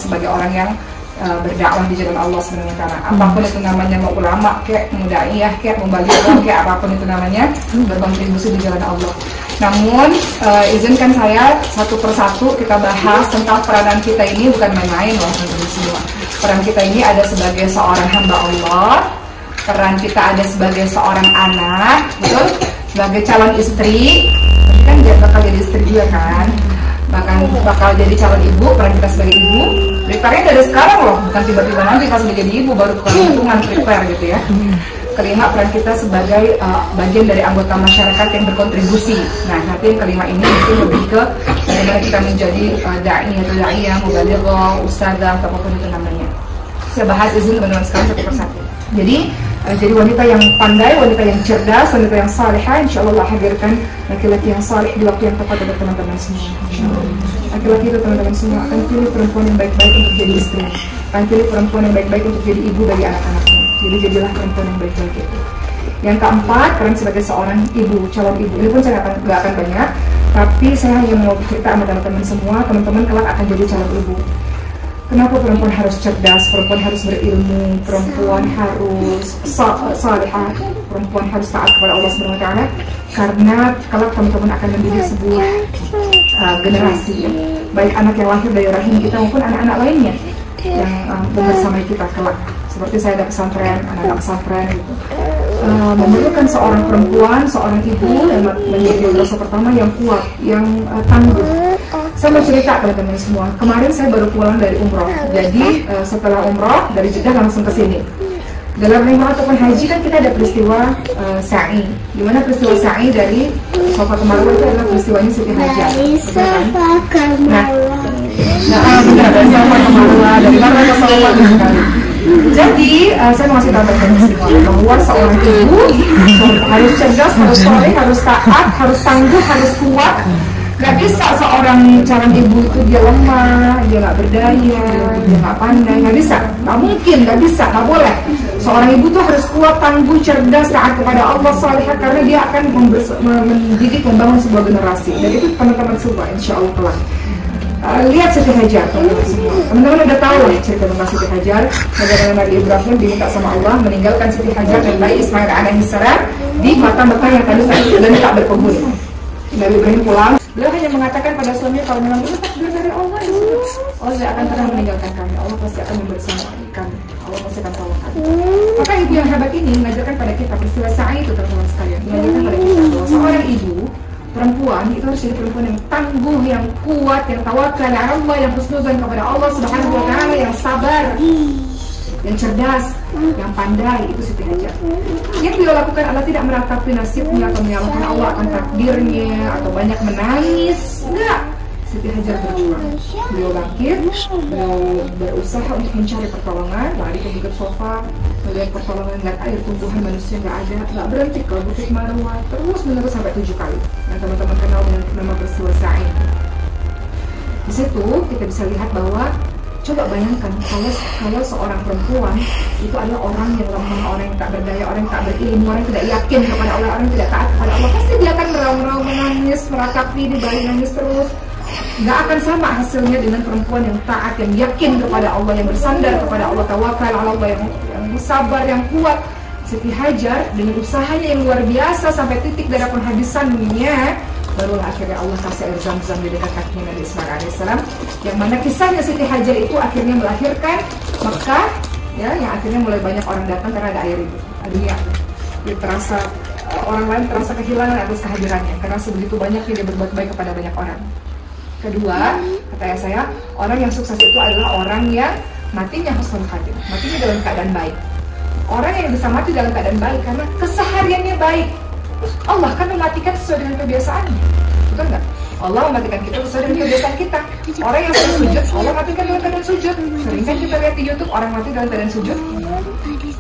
sebagai orang yang berdakwah di jalan Allah sebenarnya, karena apapun itu namanya, mau ulama kayak, mau daiyah kayak, mau baligh kayak, apapun itu namanya, berkontribusi di jalan Allah. Namun izinkan saya satu persatu kita bahas tentang peranan kita ini, bukan main-main loh teman-teman semua. Peran kita ini ada sebagai seorang hamba Allah, peran kita ada sebagai seorang anak, betul? Sebagai calon istri, tapi kan dia bakal jadi istri juga kan, bahkan bakal jadi calon ibu, peran kita sebagai ibu. Prepare dari sekarang loh, bukan tiba-tiba nanti pas udah jadi ibu baru kehitungan prepare gitu ya. Kelima, peran kita sebagai bagian dari anggota masyarakat yang berkontribusi. Nah, nanti yang kelima ini mungkin lebih ke bagaimana kita menjadi da'i atau da'iyah, mubaligh, ustadzah, atau apapun itu namanya. Saya bahas izin teman-teman sekalian satu persatu. Jadi wanita yang pandai, wanita yang cerdas, wanita yang salihah, insya Allah hadirkan laki-laki yang salih di waktu yang tepat untuk teman-teman semua. Laki-laki itu teman-teman semua akan pilih perempuan yang baik-baik untuk jadi istri, akan pilih perempuan yang baik-baik untuk jadi ibu bagi anak-anaknya. Jadi jadilah perempuan yang baik-baik itu. Yang keempat, peran sebagai seorang ibu, calon ibu. Ini pun saya nggak akan banyak, tapi saya hanya mau cerita sama teman-teman semua. Teman-teman kelak akan jadi calon ibu. Kenapa perempuan harus cerdas, perempuan harus berilmu, perempuan harus salihah, perempuan harus taat kepada Allah Subhanahu wa taala? Karena kalau teman-teman akan mendidik sebuah generasi, baik anak yang lahir dari rahim kita maupun anak-anak lainnya yang bersama kita kelak. Seperti saya ada pesantren, anak-anak pesantren gitu. Memerlukan seorang perempuan, seorang ibu yang menjadi dosa pertama yang kuat, yang tangguh. Saya mau cerita teman-teman semua. Kemarin saya baru pulang dari umroh. Jadi setelah umroh dari Jeddah langsung ke sini. Dalam umroh ataupun haji kan kita ada peristiwa sa'i. Dimana peristiwa sa'i dari Safa ke Marwah itu adalah peristiwanya Siti Hajar. Benar dari Safa ke Marwah, dari Marwah ke Safa sekali. Jadi saya mau kasih tahu teman-teman semua bahwa seorang ibu harus cerdas, harus soleh, harus taat, harus tangguh, harus kuat. Gak bisa seorang calon ibu itu dia lemah, dia gak berdaya, dia gak pandai, gak bisa, gak mungkin, gak bisa, gak boleh. Seorang ibu tuh harus kuat, tangguh, cerdas, taat kepada Allah, salihah, karena dia akan mendidik, membangun sebuah generasi. Dan itu teman-teman semua, insya Allah kelak. Lihat Siti Hajar, teman-teman semua. Teman-teman udah tahu lah cerita tentang Siti Hajar. Bagaimana Nabi Ibrahim diminta sama Allah meninggalkan Siti Hajar dan bayi Ismail alaihissalam di mata Mekah yang tadi dan tak berpenghuni. Nabi Ibrahim pulang. Beliau hanya mengatakan pada suaminya, kalau memang itu takdir dari Allah, Allah tidak akan pernah meninggalkan kami. Allah pasti akan membersamakan kami. Allah pasti akan tolong kami. Maka ibu yang hebat ini mengajarkan pada kita peristiwa sa'i itu teman-teman sekalian. Mengajarkan pada kita bahwa seorang ibu perempuan itu harus jadi perempuan yang tangguh, yang kuat, yang tawakal ala Allah, yang husnuzan kepada Allah Subhanahu wa taala, yang sabar, yang cerdas, yang pandai. Itu Siti Hajar. Yang beliau lakukan adalah tidak meratapi nasibnya atau menyalahkan Allah akan takdirnya atau banyak menangis. Enggak. Siti Hajar berjuang. Beliau bangkit, beliau berusaha untuk mencari pertolongan, lari ke bukit Safa, melihat pertolongan, lihat air tumbuhan manusia nggak ada, nggak berhenti ke bukit Marwah, terus menerus sampai 7 kali. Dan teman-teman kenal dengan nama peristiwa sa'i. Di situ kita bisa lihat bahwa coba bayangkan kalau seorang perempuan itu adalah orang yang lemah, orang yang tak berdaya, orang yang tak berilmu, orang yang tidak yakin kepada Allah, orang yang tidak taat kepada Allah, pasti dia akan meraung-raung, menangis, meratapi di balik nangis terus. Gak akan sama hasilnya dengan perempuan yang taat, yang yakin kepada Allah, yang bersandar kepada Allah, tawakal ala Allah, yang sabar, yang kuat. Siti Hajar dengan usahanya yang luar biasa sampai titik darah penghabisannya, barulah akhirnya Allah kasih air zam-zam di dekat kakinya Nabi Ismail alaihissalam, yang mana kisahnya Siti Hajar itu akhirnya melahirkan Mekah, ya, yang akhirnya mulai banyak orang datang karena ada air itu. Akhirnya terasa orang lain terasa kehilangan atas kehadirannya karena sebegitu banyaknya dia berbuat baik kepada banyak orang. Kedua, kata saya, orang yang sukses itu adalah orang yang matinya husnul khatimah, matinya dalam keadaan baik. Orang yang bisa mati dalam keadaan baik karena kesehariannya baik. Allah kan mematikan sesuai dengan kebiasaannya, betul nggak? Allah mematikan kita sesuai dengan kebiasaan kita. Orang yang sering sujud, Allah matikan dalam keadaan sujud. Sering kan kita lihat di YouTube orang mati dalam keadaan sujud.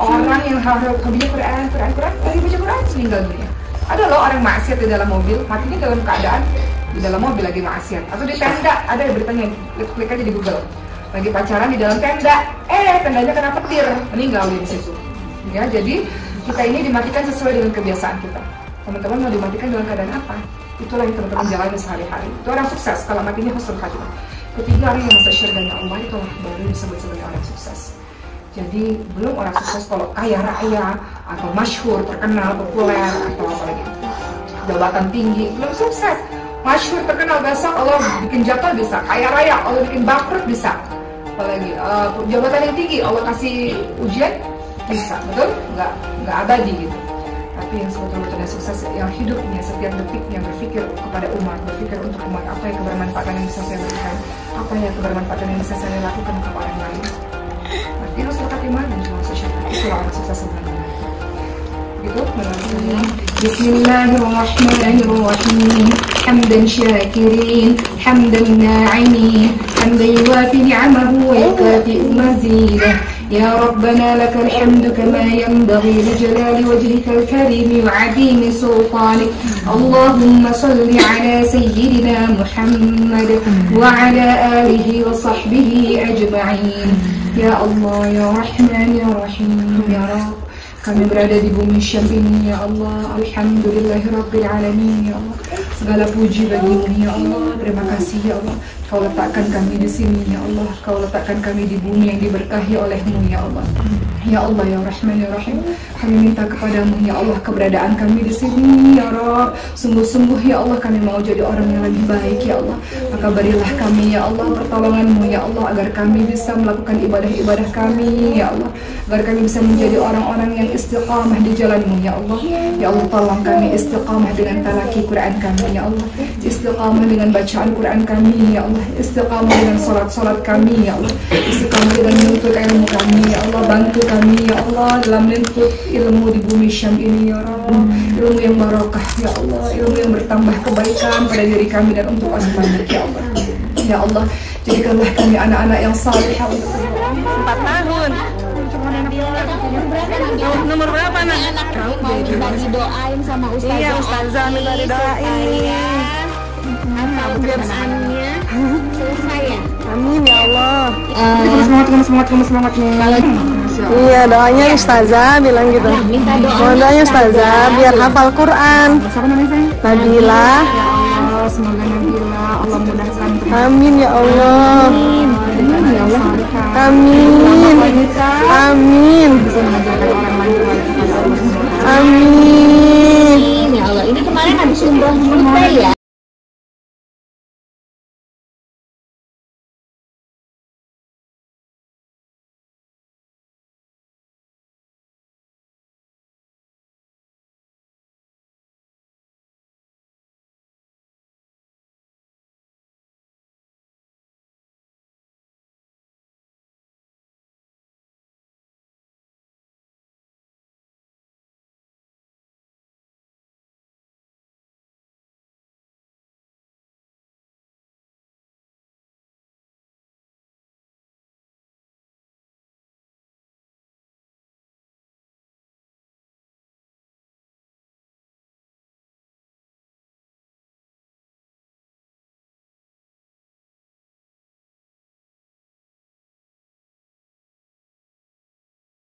Orang yang hobinya Quran, lagi baca Quran meninggal dunia. Ada loh orang maksiat di dalam mobil, matinya dalam keadaan di dalam mobil lagi maksiat. Atau di tenda, ada beritanya, klik aja di Google. Lagi pacaran di dalam tenda, tendanya kena petir, meninggal di situ. Ya, jadi kita ini dimatikan sesuai dengan kebiasaan kita. Teman-teman mau dimatikan dalam keadaan apa? Itulah yang teman-teman jalani sehari-hari. Itu orang sukses kalau matinya husnul khatimah. Ketiga, orang yang masuk syurganya Allah itu baru disebut sebagai orang sukses. Jadi belum orang sukses kalau kaya raya atau masyhur, terkenal, populer atau apa lagi jabatan tinggi, belum sukses. Masyhur, terkenal, besok Allah bikin jatuh bisa, kaya raya Allah bikin bangkrut bisa, apalagi jabatan yang tinggi Allah kasih ujian bisa, betul? Nggak abadi gitu. Tapi yang sebetulnya sukses, yang hidupnya setiap detiknya berpikir kepada umat, berpikir untuk umat, apa yang kebermanfaatan yang bisa saya berikan, apa yang kebermanfaatan yang bisa saya lakukan kepada orang lain. Berarti harus lekat iman dan cuma sosial. Itulah orang sukses sebenarnya. Gitu menurut Bismillahirrahmanirrahim. Hamdan syakirin, hamdan na'imin, hamdan yuwafi ni'amahu wa yukafi'u mazidah. يا ربنا لك الحمد كما ينبغي لجلال وجهك الكريم وعظيم سلطانك. اللهم صل على سيدنا محمد وعلى آله وصحبه أجمعين. يا الله يا رحمن يا رحيم يا رب. Kami berada di bumi Syam ini ya Allah. Alhamdulillahirrabbilalamin ya Allah. Segala puji bagimu ya Allah. Terima kasih ya Allah. Kau letakkan kami di sini ya Allah. Kau letakkan kami di bumi yang diberkahi olehmu ya Allah. Ya Allah ya Rahman ya Rahim. Kami minta kepadamu ya Allah keberadaan kami di sini ya Rabb. Sungguh-sungguh ya Allah kami mau jadi orang yang lebih baik ya Allah. Maka berilah kami ya Allah pertolonganmu ya Allah agar kami bisa melakukan ibadah-ibadah kami ya Allah. Agar kami bisa menjadi orang-orang yang istiqamah di jalanmu ya Allah. Ya Allah tolong kami istiqamah dengan talaki Quran kami ya Allah. Istiqamah dengan bacaan Quran kami ya Allah. Istiqamah dengan solat-solat kami ya Allah. Istiqamah dengan menuntut ilmu kami ya Allah. Bantu kami ya Allah dalam menuntut ilmu di bumi Syam ini ya Allah. Ilmu yang barokah ya Allah. Ilmu yang bertambah kebaikan pada diri kami dan untuk orang banyak ya Allah. Ya Allah jadikanlah kami anak-anak yang saleh. 4 tahun. Nomor berapa nak? Mau minta didoain sama ustazah. Iya ustazah minta didoain. Qur'annya selesai ya. Amin ya Allah. Semangat nih. Iya doanya ustazah bilang gitu. Minta doa. Mohon doanya ustazah biar hafal Quran. Siapa namanya sayang? Nabila. Ya Allah semoga Nabila Allah mudahkan. Amin ya Allah. Amin ya Allah. Amin. Amin. Bisa mengajarkan orang lain kepada Allah. Amin. Ya Allah, ini kemarin habis umroh ya.